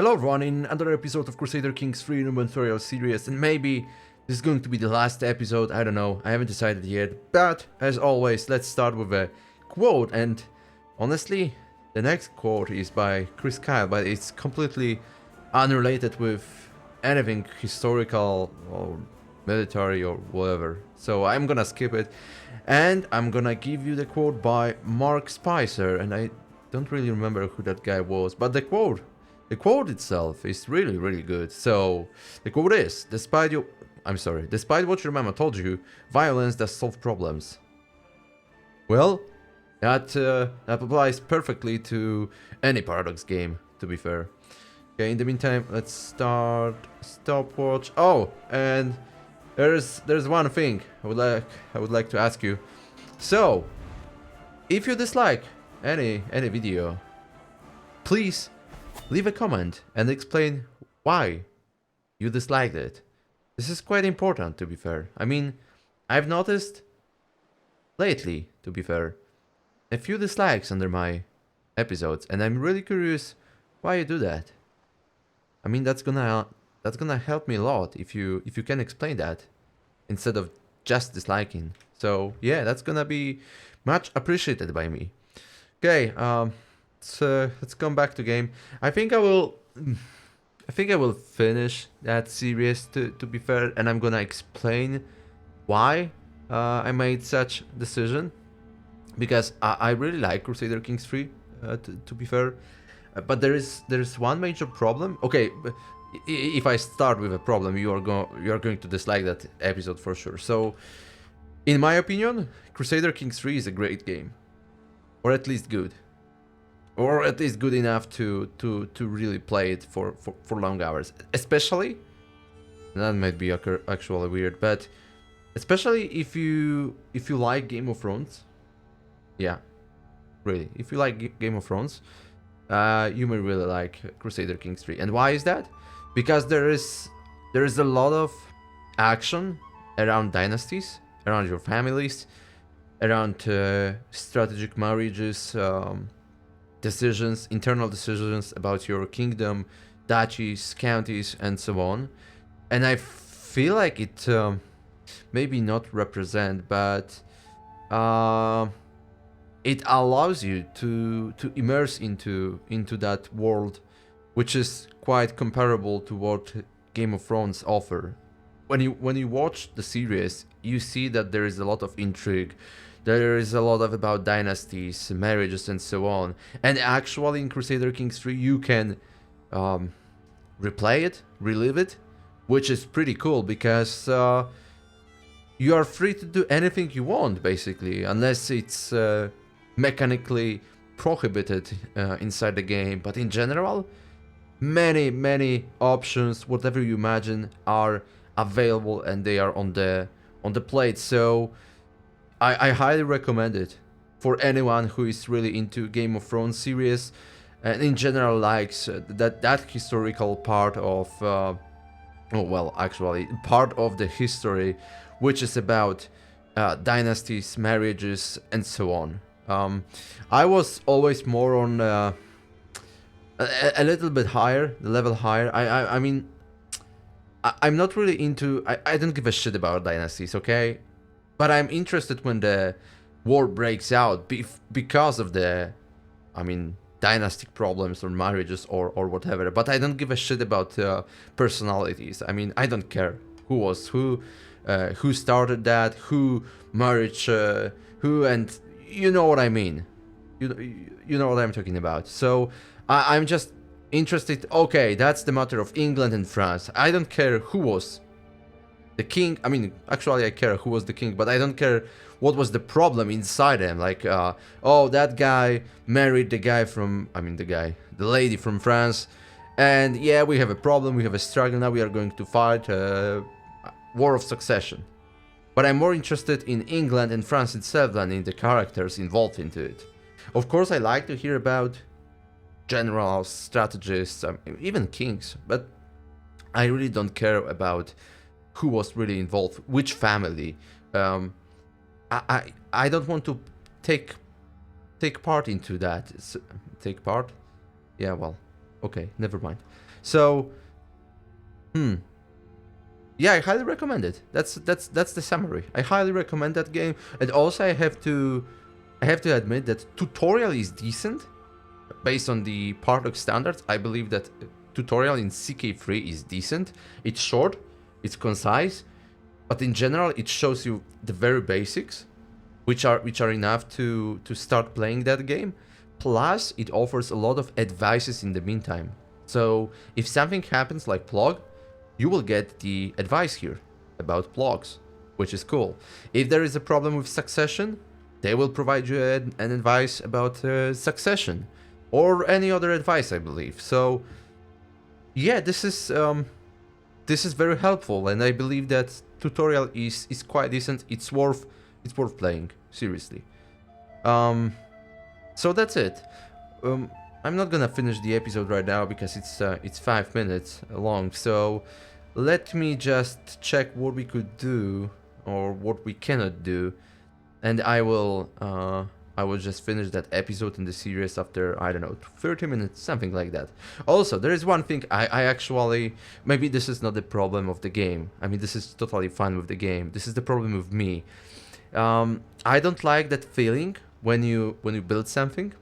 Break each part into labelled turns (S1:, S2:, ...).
S1: Hello everyone, in another episode of Crusader Kings 3 Noob tutorial series, and maybe this is going to be the last episode, I don't know, I haven't decided yet, but as always, let's start with a quote, and honestly, the next quote is by Chris Kyle, but it's completely unrelated with anything historical or military or whatever, so I'm gonna skip it, and I'm gonna give you the quote by Mark Spicer, and I don't really remember who that guy was, but the quote itself is really good. So the quote is, despite what your mama told you, violence does solve problems. Well, that applies perfectly to any Paradox game, to be fair. Okay, in the meantime, let's start stopwatch. Oh, and there's one thing I would like to ask you. So, if you dislike any video, please leave a comment and explain why you disliked it. This is quite important, to be fair. I mean, I've noticed lately, to be fair, a few dislikes under my episodes, and I'm really curious why you do that. I mean, that's gonna help me a lot if you can explain that instead of just disliking. So yeah, that's gonna be much appreciated by me. Okay, so let's come back to game. I think I will finish that series to be fair, and I'm gonna explain why I made such decision, because I really like Crusader Kings 3 to be fair, but there is one major problem. Okay, if I start with a problem, you are going to dislike that episode for sure. So in my opinion, Crusader Kings 3 is a great game, or at least good. Or at least good enough to really play it for long hours. Especially, that might be actually weird, but especially if you like Game of Thrones. Yeah, really. If you like Game of Thrones, you may really like Crusader Kings 3. And why is that? Because there is a lot of action around dynasties, around your families, around strategic marriages, decisions, internal decisions about your kingdom, duchies, counties, and so on. And I feel like it maybe not represent, but it allows you to immerse into that world, which is quite comparable to what Game of Thrones offer. When you watch the series, you see that there is a lot of intrigue. There is a lot about dynasties, marriages, and so on. And actually, in Crusader Kings 3, you can replay it, relive it, which is pretty cool because you are free to do anything you want, basically, unless it's mechanically prohibited inside the game. But in general, many options, whatever you imagine, are available, and they are on the plate. So I highly recommend it for anyone who is really into Game of Thrones series and in general likes that historical part of, part of the history, which is about dynasties, marriages, and so on. I was always more on a little bit higher, the level higher. I mean, I'm not really into. I don't give a shit about dynasties, okay? But I'm interested when the war breaks out because of the, dynastic problems or marriages or whatever. But I don't give a shit about personalities. I mean, I don't care who was who started that, who married who, and you know what I mean. You know what I'm talking about. So I'm just interested. Okay, that's the matter of England and France. I don't care who was the king. I mean, actually I care who was the king, but I don't care what was the problem inside him. Like, oh, that guy married the guy from, the lady from France, and yeah, we have a problem, we have a struggle, now we are going to fight a war of succession. But I'm more interested in England and France itself than in the characters involved into it. Of course, I like to hear about generals, strategists, even kings, but I really don't care about who was really involved, which family. I don't want to take part into that. Take part? Yeah, well, Okay, never mind. So, yeah, I highly recommend it. That's the summary. I highly recommend that game. And also I have to admit that tutorial is decent based on the Paradox standards. I believe that tutorial in CK3 is decent. It's short, it's concise, but in general it shows you the very basics, which are enough to start playing that game. Plus, it offers a lot of advices in the meantime. So if something happens like Plog, you will get the advice here about Plogs, which is cool. If there is a problem with succession, they will provide you an advice about succession, or any other advice, I believe. So yeah, this is very helpful, and I believe that tutorial is quite decent. It's worth playing, seriously. So that's it. I'm not gonna finish the episode right now because it's 5 minutes long. So let me just check what we could do or what we cannot do, and I will just finish that episode in the series after, I don't know, 30 minutes, something like that. Also, there is one thing I actually, maybe this is not the problem of the game. I mean, this is totally fine with the game. This is the problem with me. I don't like that feeling when you build something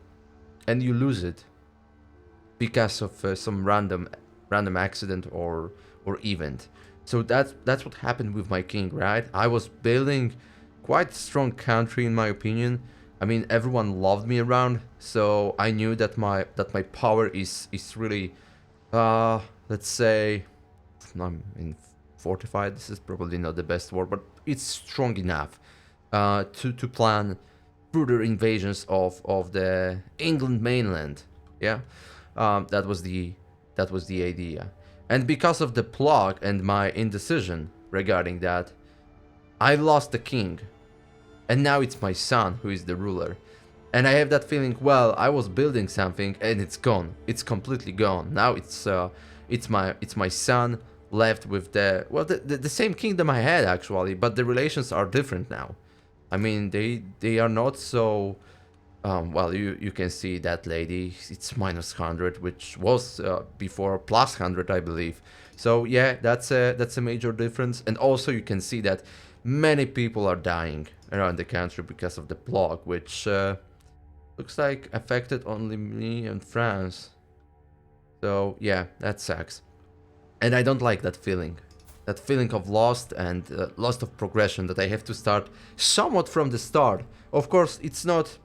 S1: and you lose it because of some random accident or event. So that's what happened with my king, right? I was building quite strong country in my opinion. I mean, everyone loved me around, so I knew that my power is really, let's say, I'm in fortified. This is probably not the best word, but it's strong enough to plan further invasions of the England mainland. Yeah, that was the idea. And because of the plug and my indecision regarding that, I lost the king. And now it's my son who is the ruler. And I have that feeling, well, I was building something and it's gone. It's completely gone. Now it's my son left with the same kingdom I had actually, but the relations are different now. I mean, they are not so well, you can see that lady, it's -100, which was before +100, I believe. So yeah, that's a major difference. And also you can see that many people are dying around the country because of the plague, which looks like affected only me and France. So yeah, that sucks. And I don't like that feeling. That feeling of lost and lost of progression, that I have to start somewhat from the start. Of course, it's not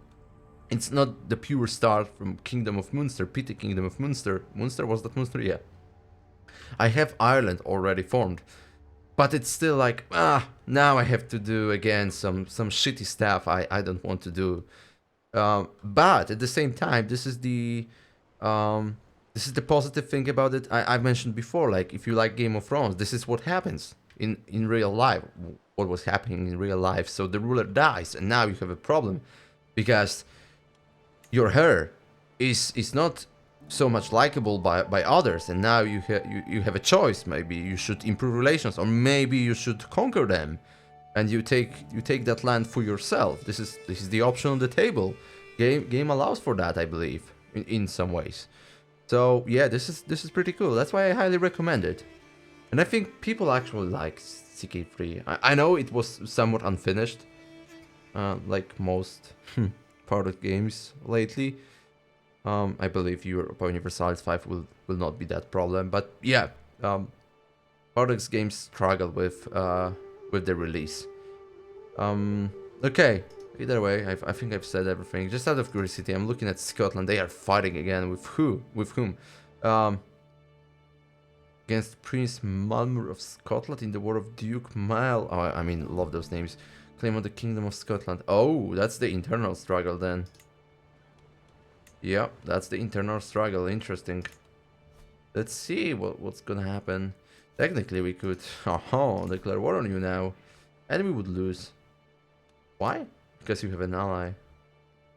S1: the pure start from Kingdom of Munster, Petty Kingdom of Munster. Munster, was that Munster? Yeah. I have Ireland already formed. But it's still like, now I have to do again some shitty stuff I don't want to do. But at the same time, this is the positive thing about it. I mentioned before, like, if you like Game of Thrones, this is what happens in real life. What was happening in real life. So the ruler dies, and now you have a problem because your heir is not so much likable by others, and now you have a choice. Maybe you should improve relations, or maybe you should conquer them, and you take that land for yourself. This is the option on the table. Game allows for that, I believe, in some ways. So yeah, this is pretty cool. That's why I highly recommend it, and I think people actually like CK3. I know it was somewhat unfinished, like most part of games lately. I believe Europa Universalis 5 will not be that problem, but yeah, Paradox games struggle with the release. Okay, either way, I think I've said everything. Just out of curiosity, I'm looking at Scotland. They are fighting again with who? With whom? Against Prince Malmur of Scotland in the War of Duke Mile. Oh, I mean, love those names. Claim on the Kingdom of Scotland. Oh, that's the internal struggle then. Yeah, that's the internal struggle. Interesting. Let's see what's gonna happen. Technically, we could declare war on you now, and we would lose. Why? Because you have an ally.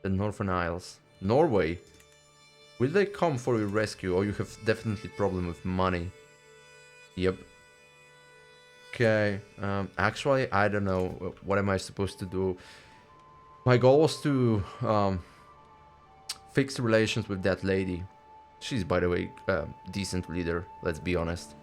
S1: The Northern Isles. Norway. Will they come for your rescue, or you have definitely problem with money? Yep. Okay. Actually, I don't know. What am I supposed to do? My goal was to fix relations with that lady. She's, by the way, decent leader, let's be honest.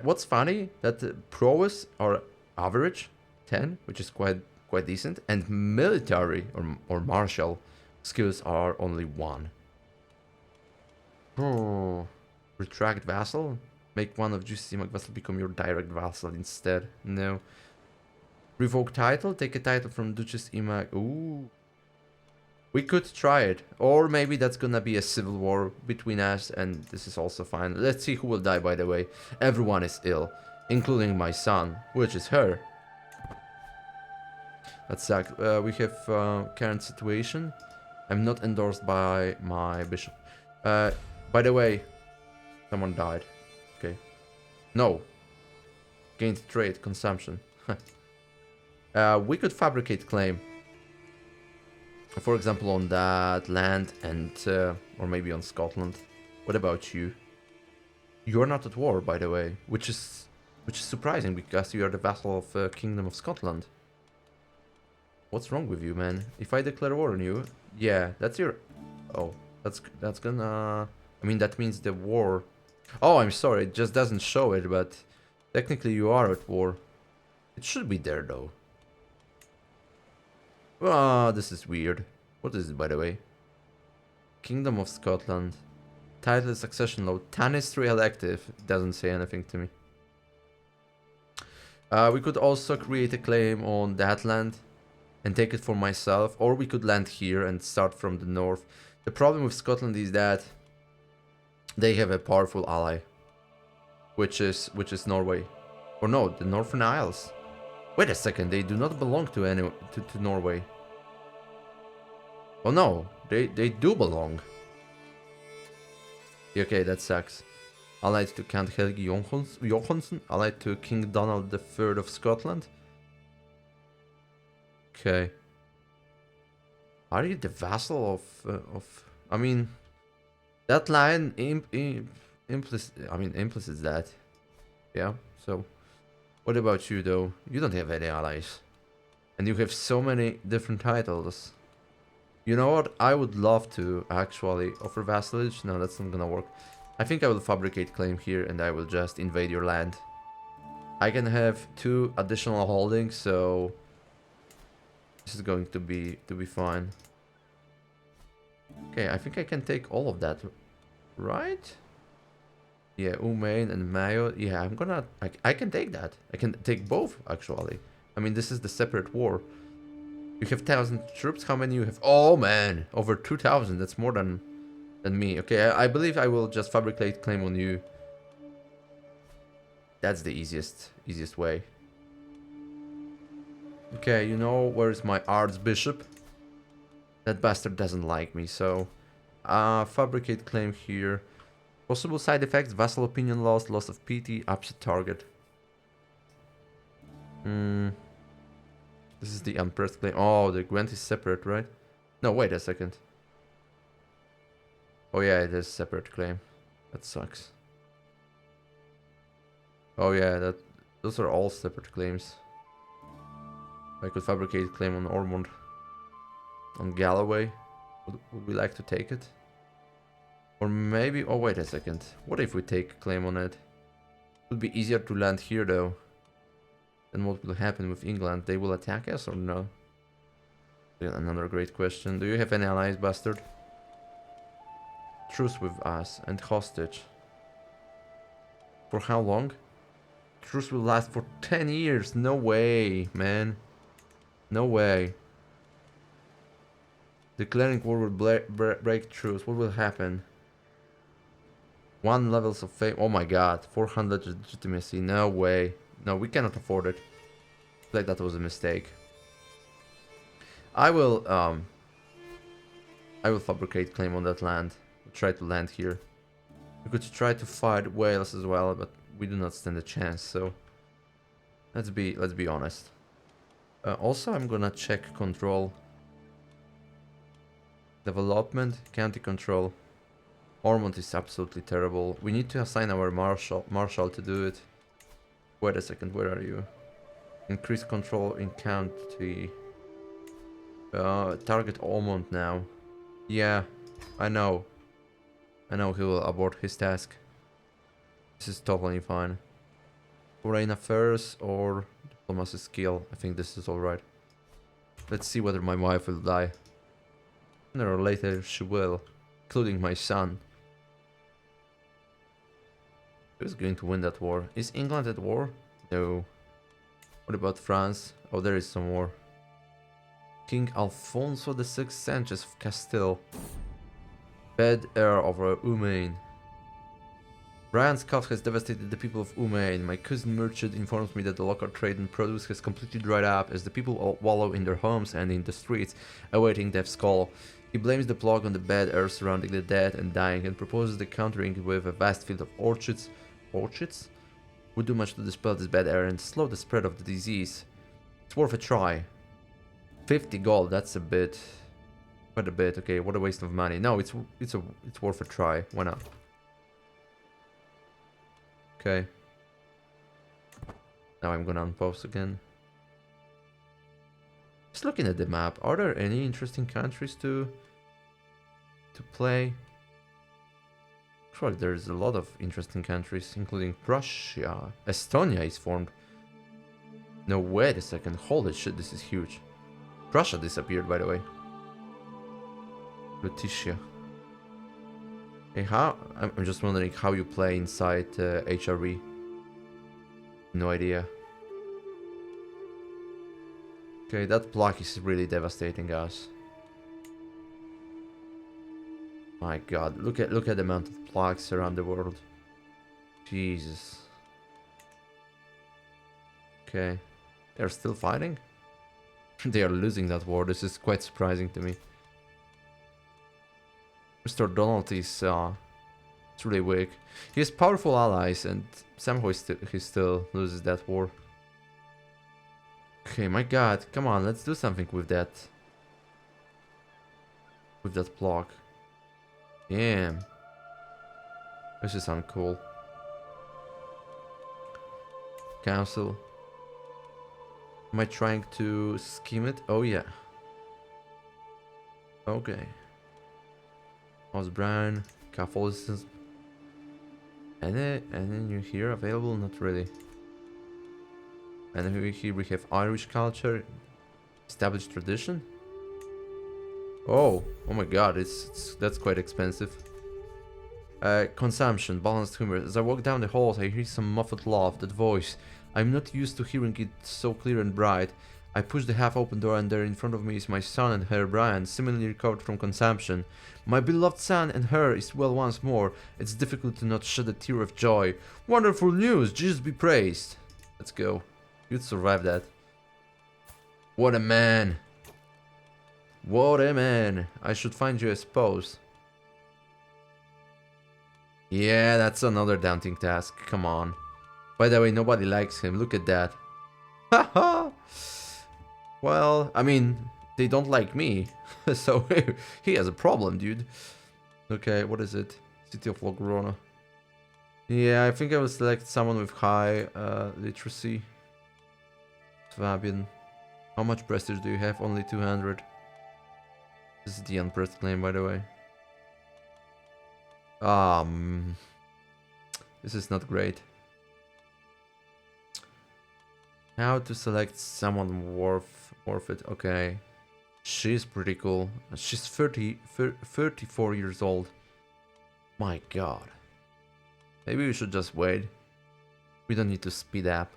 S1: What's funny, that prowess are average, 10, which is quite decent, and military or martial skills are only 1. Oh, retract vassal? Make one of Juicy Mag vassal become your direct vassal instead. No. Revoke title? Take a title from Duchess Imag. Ooh. We could try it. Or maybe that's gonna be a civil war between us, and this is also fine. Let's see who will die, by the way. Everyone is ill, including my son, which is her. That sucks. We have current situation. I'm not endorsed by my bishop. By the way, someone died. Okay. No. Gained trade, consumption. We could fabricate claim. For example, on that land and or maybe on Scotland. What about you? You're not at war, by the way, which is surprising because you are the vassal of Kingdom of Scotland. What's wrong with you, man? If I declare war on you, yeah, that's your. Oh, that's gonna. I mean, that means the war. Oh, I'm sorry, it just doesn't show it, but technically you are at war. It should be there though. Ah, this is weird. What is it, by the way? Kingdom of Scotland. Title succession law. Tanistry elective. Doesn't say anything to me. We could also create a claim on that land and take it for myself, or we could land here and start from the north. The problem with Scotland is that they have a powerful ally, which is Norway, or no, the Northern Isles. Wait a second, they do not belong to to Norway. Oh no, they do belong. Okay, that sucks. Allied to Count Helgi Johansson, allied to King Donald III of Scotland. Okay. Are you the vassal of? I mean, that line implicits that. Yeah. So, what about you though? You don't have any allies, and you have so many different titles. You know what? I would love to actually offer vassalage. No, that's not gonna work. I think I will fabricate claim here, and I will just invade your land. I can have 2 additional holdings, so this is going to be fine. Okay, I think I can take all of that, right? Yeah, Umain and Mayo. Yeah, I'm gonna. I can take that. I can take both actually. I mean, this is the separate war. You have 1,000 troops. How many you have? Oh man, over 2,000. That's more than me. Okay, I believe I will just fabricate claim on you. That's the easiest way. Okay, you know where's my archbishop? That bastard doesn't like me, so fabricate claim here. Possible side effects: vassal opinion loss, loss of PT, upset target. This is the unpressed claim. Oh, the Gwent is separate, right? No, wait a second. Oh yeah, it is separate claim. That sucks. Oh yeah, those are all separate claims. I could fabricate claim on Ormond. On Galloway. Would we like to take it? Or maybe... Oh, wait a second. What if we take claim on it? It would be easier to land here, though. Then what will happen with England? They will attack us or no? Yeah, another great question. Do you have any allies, bastard? Truce with us and hostage. For how long? Truce will last for 10 years. No way, man. No way. Declaring war will break truce. What will happen? 1 levels of fame. Oh my god. 400 legitimacy. No way. No, we cannot afford it. Like that was a mistake. I will fabricate claim on that land. Try to land here. We could try to fight Wales as well, but we do not stand a chance, so let's be honest. Also, I'm gonna check control. Development, county control. Ormond is absolutely terrible. We need to assign our marshal to do it. Wait a second, where are you? Increase control in county. Target Ormond now. Yeah, I know. I know he will abort his task. This is totally fine. Foreign affairs or diplomacy skill. I think this is alright. Let's see whether my wife will die. Sooner or later she will. Including my son. Who's going to win that war? Is England at war? No. What about France? Oh, there is some war. King Alfonso VI Sanchez of Castile. Bad air over Umain. Brian's cough has devastated the people of Umain. My cousin merchant informs me that the local trade in produce has completely dried up as the people all wallow in their homes and in the streets, awaiting death's call. He blames the plague on the bad air surrounding the dead and dying and proposes the countering it with a vast field of orchards. Orchards? Would do much to dispel this bad air and slow the spread of the disease. It's worth a try. 50 gold, that's a bit... quite a bit. Okay, what a waste of money. No, it's worth a try. Why not? Okay. Now I'm gonna unpause again. Just looking at the map, are there any interesting countries to play? Actually, there's a lot of interesting countries, including Prussia. Estonia is formed. No, wait a second. Holy shit, this is huge. Prussia disappeared, by the way. Lutetia. Hey, I'm just wondering how you play inside HRV. No idea. Okay, that plague is really devastating us. My god, look at the amount of plagues around the world. Jesus. Okay. They're still fighting? They are losing that war. This is quite surprising to me. Mr. Donald is it's really weak. He has powerful allies and somehow he still loses that war. Okay, my god, come on, let's do something with that. With that block. Damn. This is uncool. Council. Am I trying to scheme it? Oh yeah. Okay. House Brown, Catholicism. Any new here available? Not really. And here we have Irish culture, established tradition. Oh my god, that's quite expensive. Consumption, balanced humor. As I walk down the halls, I hear some muffled laugh, that voice. I'm not used to hearing it so clear and bright. I push the half-open door and there in front of me is my son and her Brian, seemingly recovered from consumption. My beloved son and her is well once more. It's difficult to not shed a tear of joy. Wonderful news, Jesus be praised. Let's go. You'd survive that. What a man. What a man. I should find you a spouse. Yeah, that's another daunting task. Come on. By the way, nobody likes him. Look at that. Haha. Well, I mean, they don't like me. So he has a problem, dude. Okay, what is it? City of Logrona. Yeah, I think I will select someone with high literacy. Fabian. How much prestige do you have? Only 200. This is the unpressed claim, by the way. This is not great. How to select someone worth it? Okay. She's pretty cool. She's 34 years old. My god. Maybe we should just wait. We don't need to speed up.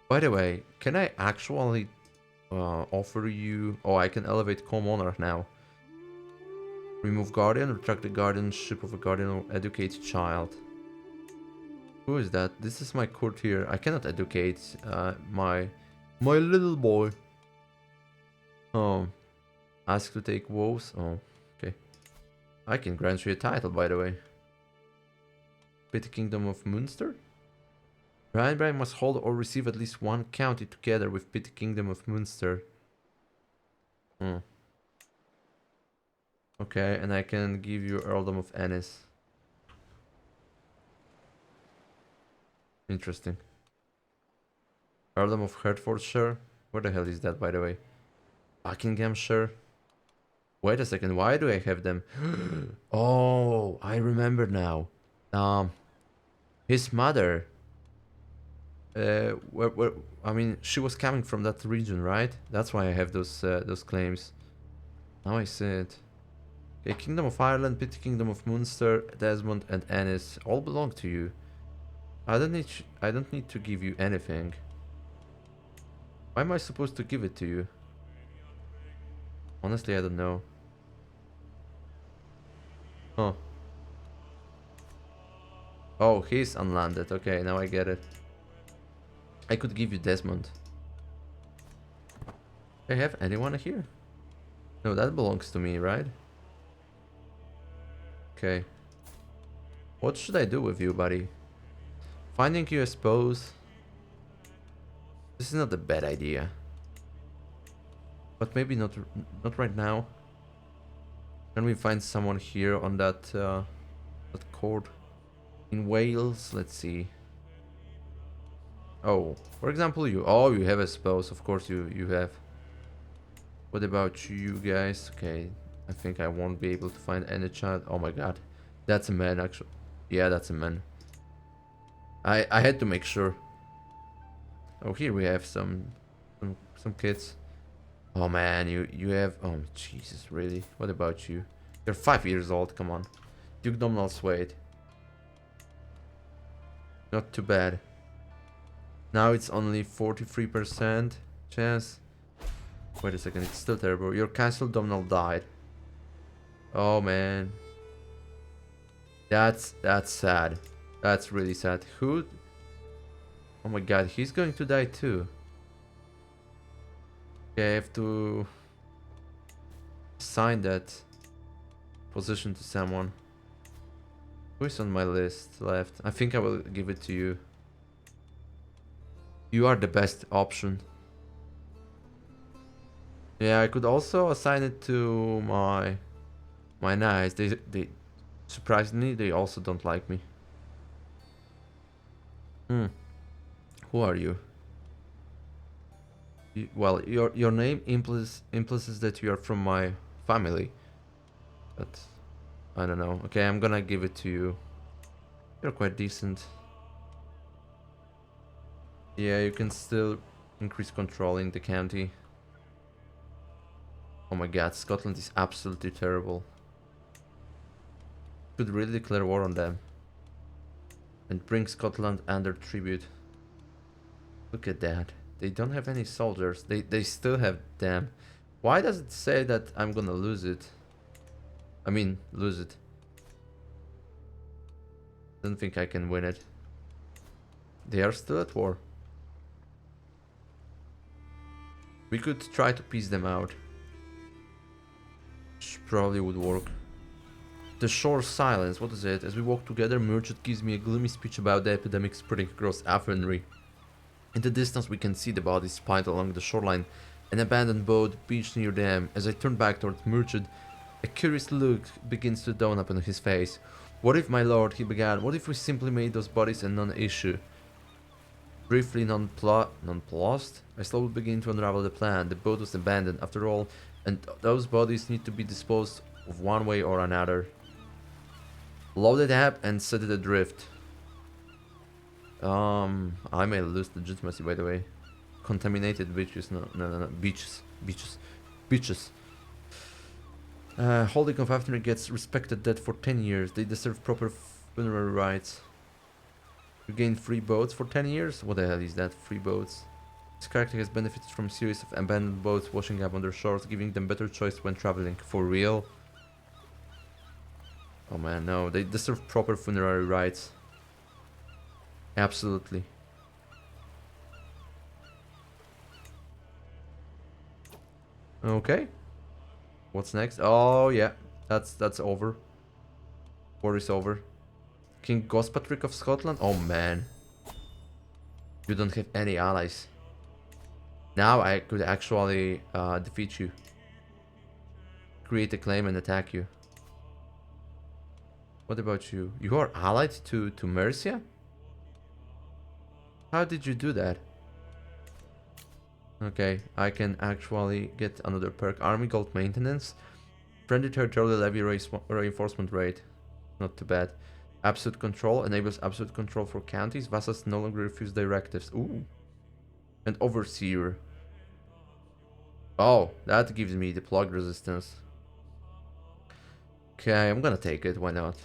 S1: By the way, can I actually offer you... Oh, I can elevate co-monarch now. Remove guardian, retract the guardianship of a guardian or educate child. Who is that? This is my courtier. I cannot educate my little boy. Oh. Ask to take vows. Oh, okay. I can grant you a title, by the way. Petty Kingdom of Munster? Brian must hold or receive at least one county together with Petty Kingdom of Munster. Okay, and I can give you Earldom of Ennis. Interesting. Earldom of Hertfordshire? Where the hell is that, by the way? Buckinghamshire? Wait a second, why do I have them? Oh, I remember now. Um, his mother. Where, I mean, she was coming from that region, right? That's why I have those claims. Now I see it. Okay, Kingdom of Ireland, Petty Kingdom of Munster, Desmond, and Ennis all belong to you. I don't need to give you anything. Why am I supposed to give it to you? Honestly, I don't know. Huh. Oh, he's unlanded. Okay, now I get it. I could give you Desmond. Do I have anyone here? No, that belongs to me, right? Okay. What should I do with you, buddy? Finding you, I suppose. This is not a bad idea. But maybe not right now. Can we find someone here on that court? In Wales, let's see. Oh, for example, you. Oh, you have a spouse. Of course, you have. What about you guys? Okay, I think I won't be able to find any child. Oh my god, that's a man actually. Yeah, that's a man. I had to make sure. Oh, here we have some kids. Oh man, you have. Oh Jesus, really? What about you? You're 5 years old. Come on, Duke Domhnall Swade. Not too bad. Now it's only 43% chance. Wait a second, it's still terrible. Your castle Domhnall died. Oh man. That's sad. That's really sad. Who? Oh my god, he's going to die too. Okay, I have to assign that position to someone. Who is on my list left? I think I will give it to you. You are the best option. Yeah, I could also assign it to my knights. They surprisingly they also don't like me. Who are you? Well, your name implies that you are from my family. But I don't know. Okay, I'm gonna give it to you. You're quite decent. Yeah, you can still increase control in the county. Oh my god, Scotland is absolutely terrible. Could really declare war on them. And bring Scotland under tribute. Look at that. They don't have any soldiers. They still have them. Why does it say that I'm gonna lose it? I mean, lose it. Don't think I can win it. They are still at war. We could try to piece them out. Which probably would work. The shore silence, what is it? As we walk together, Murchid gives me a gloomy speech about the epidemic spreading across Athenry. In the distance we can see the bodies piled along the shoreline, an abandoned boat beached near them. As I turn back towards Murchid, a curious look begins to dawn upon his face. What if, my lord, he began, what if we simply made those bodies a non-issue? Briefly nonplussed, I slowly begin to unravel the plan. The boat was abandoned after all, and those bodies need to be disposed of one way or another. Load it up and set it adrift. I may lose legitimacy, by the way. Contaminated beaches, no, beaches. Holding of Athenry gets respected dead for 10 years. They deserve proper funerary rites. You gain free boats for 10 years? What the hell is that? Free boats. This character has benefited from a series of abandoned boats washing up on their shores, giving them better choice when traveling. For real? Oh man, no. They deserve proper funerary rites. Absolutely. Okay. What's next? Oh yeah, that's over. War is over. King Gospatrick of Scotland? Oh man. You don't have any allies. Now I could actually defeat you. Create a claim and attack you. What about you? You are allied to Mercia? How did you do that? Okay, I can actually get another perk. Army Gold Maintenance. Friendly territorial levy reinforcement rate. Not too bad. Absolute control enables absolute control for counties. Vassals no longer refuse directives. Ooh. And overseer. Oh, that gives me the plug resistance. Okay, I'm gonna take it. Why not?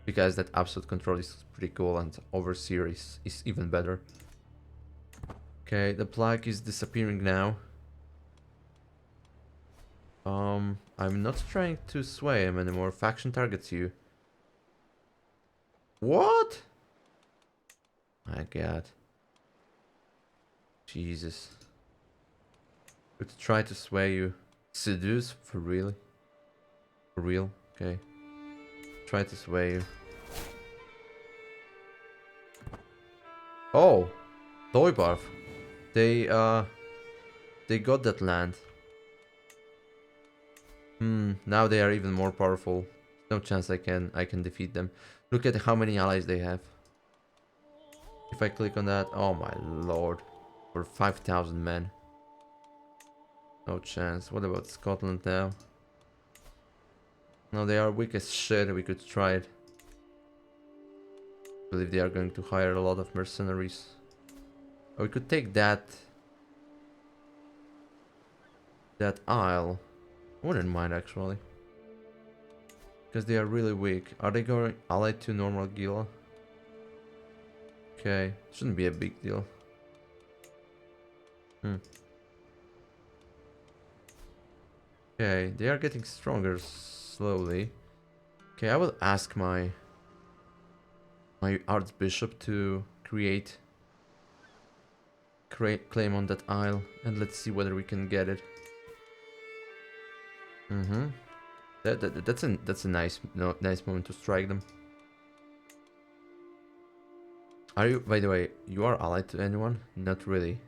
S1: Because that absolute control is pretty cool and overseer is even better. Okay, the plaque is disappearing now. I'm not trying to sway him anymore. Faction targets you. What? My god. Jesus. Could try to sway you. Seduce? For real? For real? Okay. Try to sway you. Oh! Toybarf. They got that land. Now they are even more powerful. No chance I can defeat them. Look at how many allies they have. If I click on that, oh my lord. For 5,000 men. No chance. What about Scotland now? No, they are weak as shit. We could try it. I believe they are going to hire a lot of mercenaries. Or we could take that isle. I wouldn't mind actually. Because they are really weak. Are they going allied to normal Gila? Okay, shouldn't be a big deal. Okay, they are getting stronger slowly. Okay, I will ask my archbishop to create claim on that isle, and let's see whether we can get it. That's a nice moment to strike them. Are you, by the way, you are allied to anyone? Not really.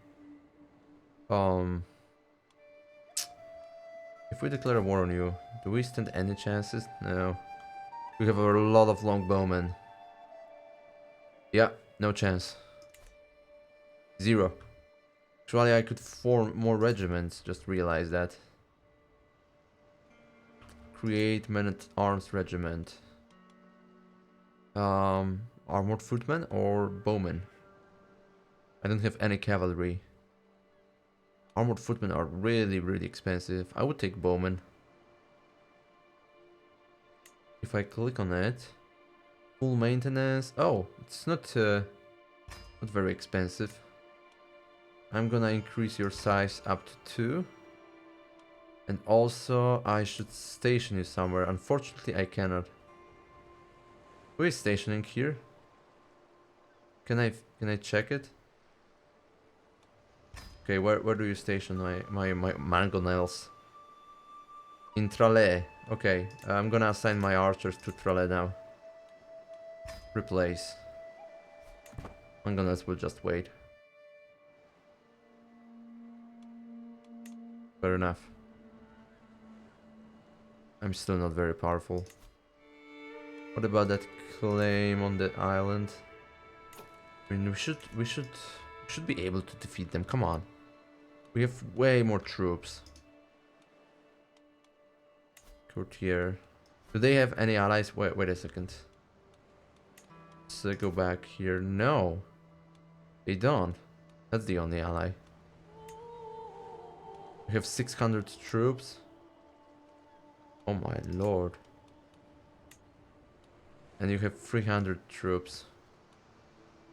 S1: If we declare war on you, do we stand any chances? No. We have a lot of longbowmen. Yeah, no chance. Zero. Actually, I could form more regiments, just realized that. Create men-at-arms regiment. Armored footmen or bowmen? I don't have any cavalry. Armored footmen are really, really expensive. I would take bowmen. If I click on it, full maintenance. Oh, it's not very expensive. I'm gonna increase your size up to 2. And also, I should station you somewhere. Unfortunately, I cannot. Who is stationing here? Can I check it? Okay, where do you station my mangonels? In Tralais. Okay, I'm gonna assign my archers to Tralais now. Replace. Mangonels will just wait. Fair enough. I'm still not very powerful. What about that claim on the island? I mean, we should be able to defeat them. Come on. We have way more troops. Courtier. Do they have any allies? Wait a second. Let's go back here. No. They don't. That's the only ally. We have 600 troops. Oh my lord. And you have 300 troops.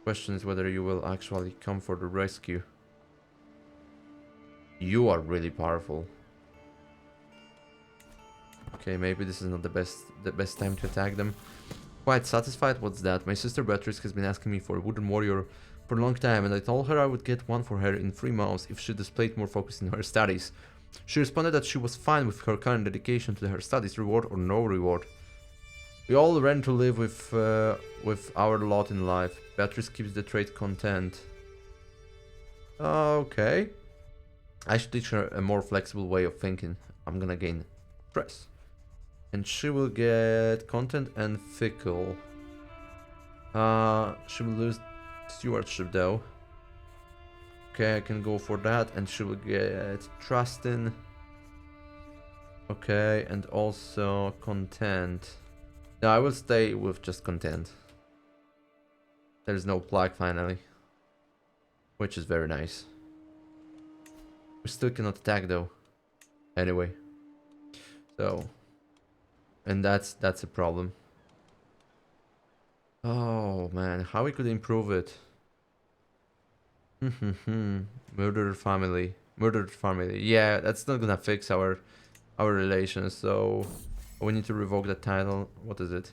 S1: Question is whether you will actually come for the rescue. You are really powerful. Okay, maybe this is not the best time to attack them. Quite satisfied? What's that? My sister Beatrice has been asking me for a wooden warrior for a long time, and I told her I would get one for her in 3 months if she displayed more focus in her studies. She responded that she was fine with her current dedication to her studies, reward or no reward. We all learn to live with our lot in life. Beatrice keeps the trait content. Okay. I should teach her a more flexible way of thinking. I'm gonna gain stress. And she will get content and fickle. She will lose stewardship though. Okay, I can go for that, and she will get trust in. Okay, and also content. No, I will stay with just content. There's no plaque finally. Which is very nice. We still cannot attack though. Anyway. So. And that's a problem. Oh man, how we could improve it? Murdered family. Murdered family. Yeah, that's not gonna fix our relations, so we need to revoke that title. What is it?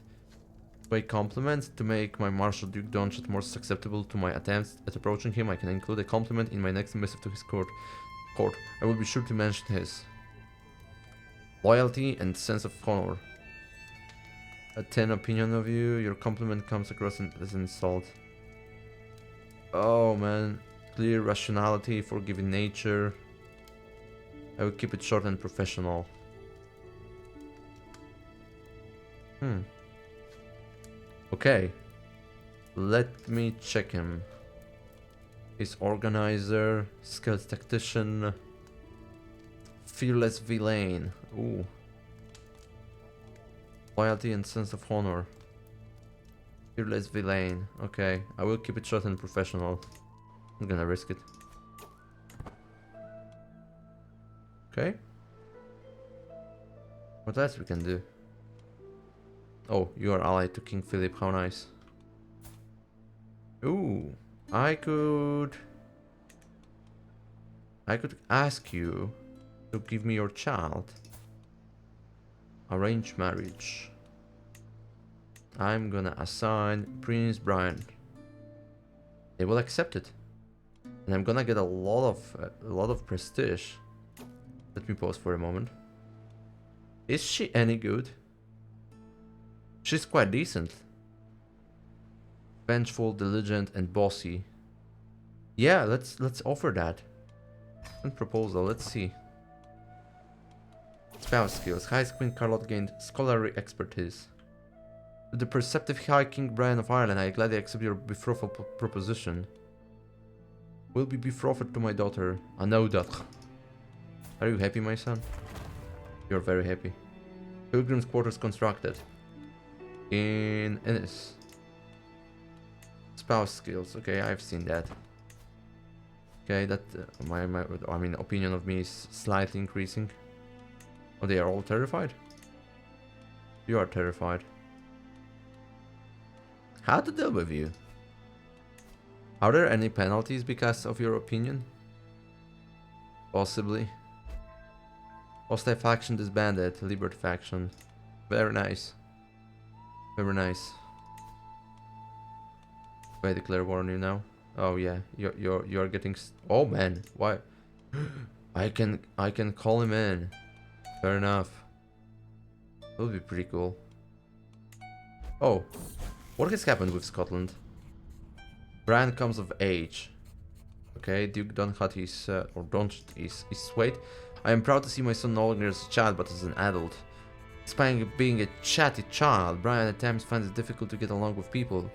S1: By compliment to make my Marshal Duke Donchet more susceptible to my attempts at approaching him. I can include a compliment in my next missive to his court. I will be sure to mention his loyalty and sense of honor. A 10 opinion of you. Your compliment comes across as an insult. Oh man, clear rationality, forgiving nature. I will keep it short and professional. Okay. Let me check him. He's organizer, skilled tactician, fearless villain. Ooh. Loyalty and sense of honor. Fearless villain. Okay, I will keep it short and professional. I'm gonna risk it. Okay. What else we can do? Oh, you are allied to King Philip. How nice. Ooh, I could ask you to give me your child. Arrange marriage. I'm gonna assign Prince Brian. They will accept it, and I'm gonna get a lot of prestige. Let me pause for a moment. Is she any good? She's quite decent. Vengeful, diligent, and bossy. Yeah, let's offer that. And proposal. Let's see. Spouse skills. High Queen Carlotte gained scholarly expertise. To the perceptive High King Brian of Ireland, I gladly accept your betrothal proposition. Will be betrothed to my daughter, Anoudat. Are you happy, my son? You're very happy. Pilgrim's quarters constructed. In Ennis. Spouse skills. Okay, I've seen that. Okay, that my opinion of me is slightly increasing. Oh, they are all terrified? You are terrified. How to deal with you? Are there any penalties because of your opinion? Possibly. Hostile faction disbanded. Liberty faction. Very nice. Very nice. Do I declare war on you now? Oh yeah, you're getting. Oh man, why? I can call him in. Fair enough. That would be pretty cool. Oh, what has happened with Scotland? Brian comes of age. Okay, Duke Donhat is or Donchet is swayed. I am proud to see my son no longer as a child but as an adult. Despite being a chatty child, Brian at times finds it difficult to get along with people.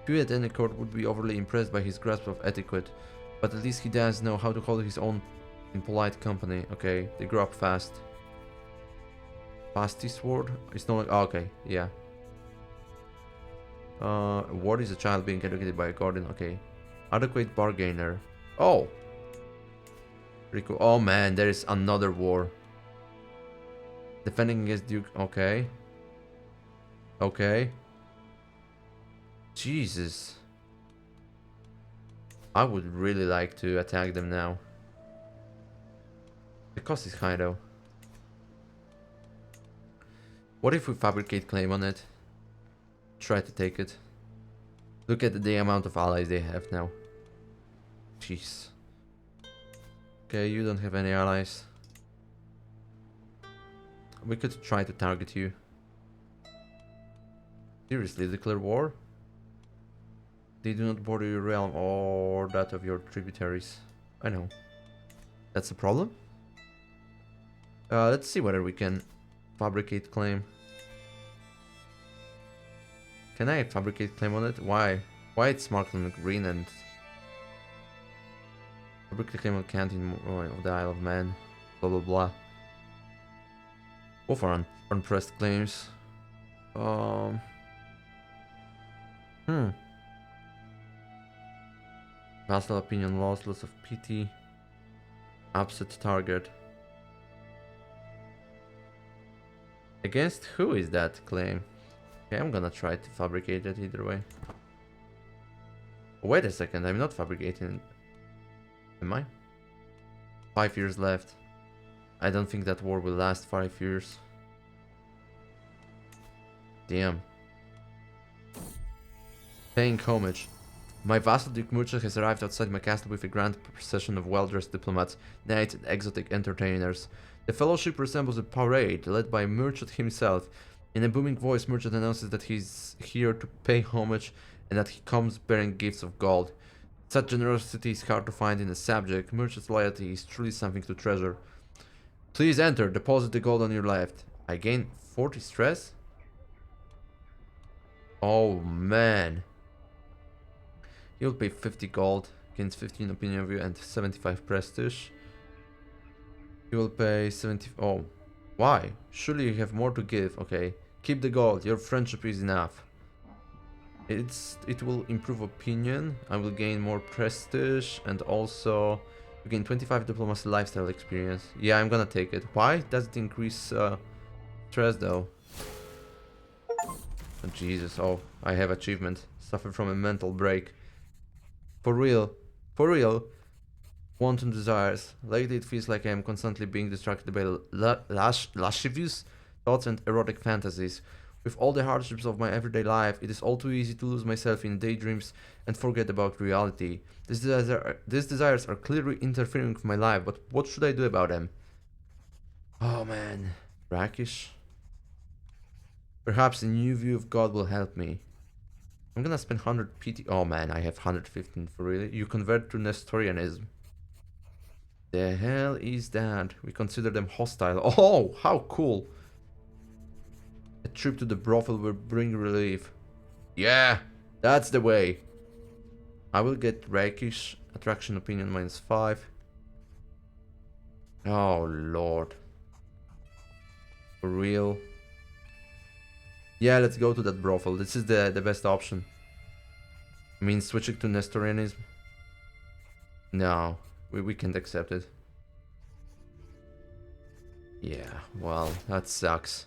S1: Few at any court would be overly impressed by his grasp of etiquette, but at least he does know how to hold his own in polite company. Okay, they grow up fast. Fasty sword? It's not like... Oh, okay, yeah. What is a child being educated by a guardian? Okay. Adequate bargainer. Oh! Pretty cool. Oh man, there is another war. Defending against Duke. Okay. Okay. Jesus. I would really like to attack them now. The cost is high though. What if we fabricate claim on it? Try to take it. Look at the amount of allies they have now. Jeez. Okay, you don't have any allies. We could try to target you. Seriously, declare war? They do not border your realm or that of your tributaries. I know. That's a problem? Let's see whether we can fabricate claim. Can I fabricate claim on it? Why? Why it's marked on green and... Fabricate claim on canteen of the Isle of Man. Blah blah blah. Both are unpressed claims. Hmm. Vassal opinion lost, loss of pity. Upset target. Against who is that claim? Okay, I'm gonna try to fabricate it either way. Wait a second, I'm not fabricating. Am I? 5 years left. I don't think that war will last 5 years. Damn. Paying homage. My vassal Duke Murchel has arrived outside my castle with a grand procession of well-dressed diplomats, knights, and exotic entertainers. The fellowship resembles a parade led by Murchel himself. In a booming voice, Murchel announces that he's here to pay homage and that he comes bearing gifts of gold. Such generosity is hard to find in a subject. Murchel's loyalty is truly something to treasure. Please enter. Deposit the gold on your left. I gain 40 stress? Oh man. You'll pay 50 gold, gains 15 opinion view and 75 prestige. You will pay 70. Oh, why? Surely you have more to give. Okay, keep the gold. Your friendship is enough. It will improve opinion. I will gain more prestige and also you gain 25 diplomacy lifestyle experience. Yeah, I'm gonna take it. Why does it increase stress though? Oh, Jesus. Oh, I have achievement. Suffer from a mental break. For real, for real. Wanton desires. Lately it feels like I am constantly being distracted by lascivious thoughts and erotic fantasies. With all the hardships of my everyday life, it is all too easy to lose myself in daydreams and forget about reality. These desires are clearly interfering with my life, but what should I do about them? Oh man, brackish. Perhaps a new view of God will help me. I'm gonna spend 100 PT. Oh man, I have 115 for really. You convert to Nestorianism. The hell is that? We consider them hostile. Oh, how cool! A trip to the brothel will bring relief. Yeah, that's the way. I will get rakish. Attraction opinion -5. Oh lord. For real. Yeah, let's go to that brothel. This is the best option. I mean, switching to Nestorianism. No, we can't accept it. Yeah, well, that sucks.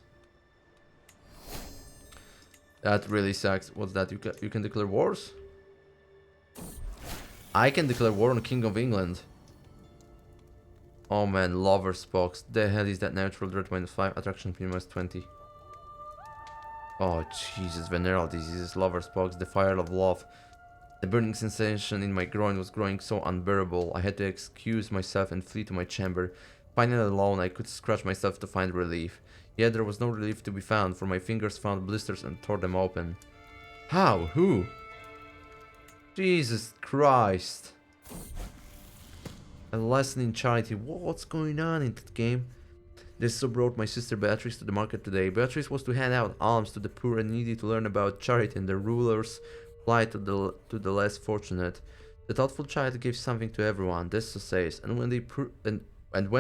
S1: That really sucks. What's that? You can declare wars? I can declare war on King of England. Oh man, Lover's Box. The hell is that? Natural dread -5, attraction -20. Oh Jesus, venereal diseases, Lover's Box, the fire of love. The burning sensation in my groin was growing so unbearable. I had to excuse myself and flee to my chamber. Finally alone, I could scratch myself to find relief. Yet there was no relief to be found, for my fingers found blisters and tore them open. How? Who? Jesus Christ. A lesson in charity. What's going on in that game? This so brought my sister Beatrice to the market today. Beatrice was to hand out alms to the poor and needy, to learn about charity and the ruler's plight to the less fortunate. The thoughtful child gives something to everyone, this so says, and when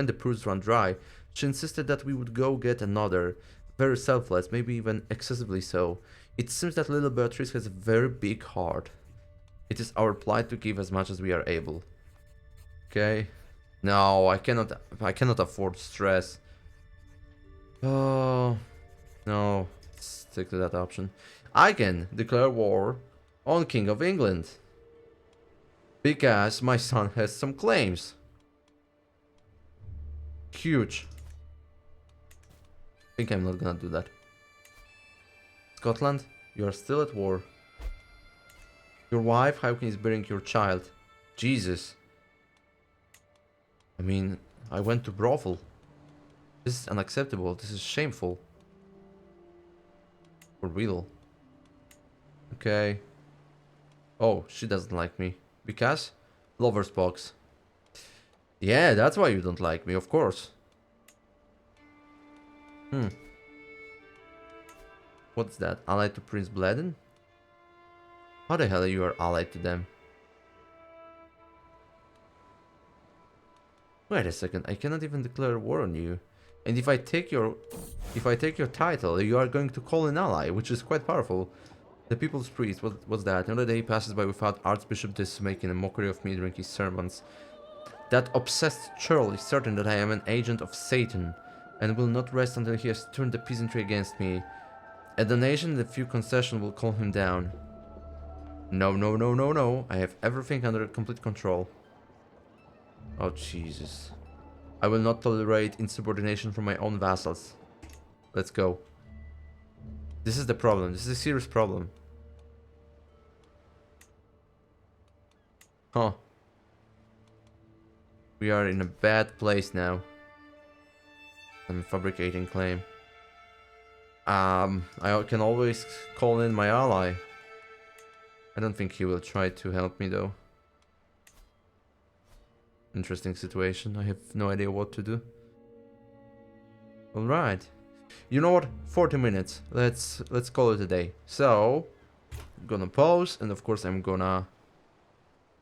S1: the purse ran dry, she insisted that we would go get another. Very selfless, maybe even excessively so. It seems that little Beatrice has a very big heart. It is our plight to give as much as we are able. Okay. No, I cannot afford stress. Oh no, stick to that option. I can declare war on King of England because my son has some claims. Huge. I think I'm not gonna do that. Scotland, you are still at war. Your wife, Hawking, is burying your child. Jesus. I mean, I went to brothel. This is unacceptable. This is shameful. For real. Okay. Oh, she doesn't like me. Because? Lover's box. Yeah, that's why you don't like me, of course. What's that? Allied to Prince Bledden? How the hell are you allied to them? Wait a second, I cannot even declare war on you. And if I take your title, you are going to call an ally, which is quite powerful. The People's Priest, what's that? Another day passes by without Archbishop this making a mockery of me during his sermons. That obsessed churl is certain that I am an agent of Satan, and will not rest until he has turned the peasantry against me. A donation and a few concessions will calm him down. No, no, no, no, no. I have everything under complete control. Oh, Jesus. I will not tolerate insubordination from my own vassals. Let's go. This is the problem. This is a serious problem. Huh. We are in a bad place now. I'm fabricating claim. I can always call in my ally. I don't think he will try to help me though. Interesting situation. I have no idea what to do. Alright. You know what? 40 minutes. Let's call it a day. So I'm gonna pause, and of course I'm gonna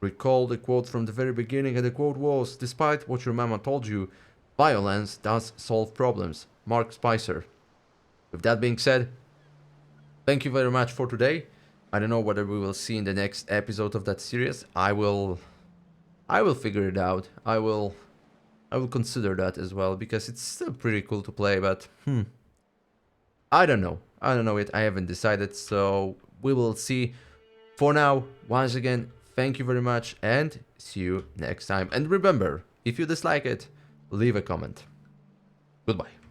S1: recall the quote from the very beginning, and the quote was, "Despite what your mama told you, violence does solve problems." Mark Spicer. With that being said, thank you very much for today. I don't know whether we will see in the next episode of that series. I will figure it out. I will consider that as well, because it's still pretty cool to play, but I don't know. I don't know it. I haven't decided, so we will see. For now, once again, thank you very much, and see you next time. And remember, if you dislike it, leave a comment. Goodbye.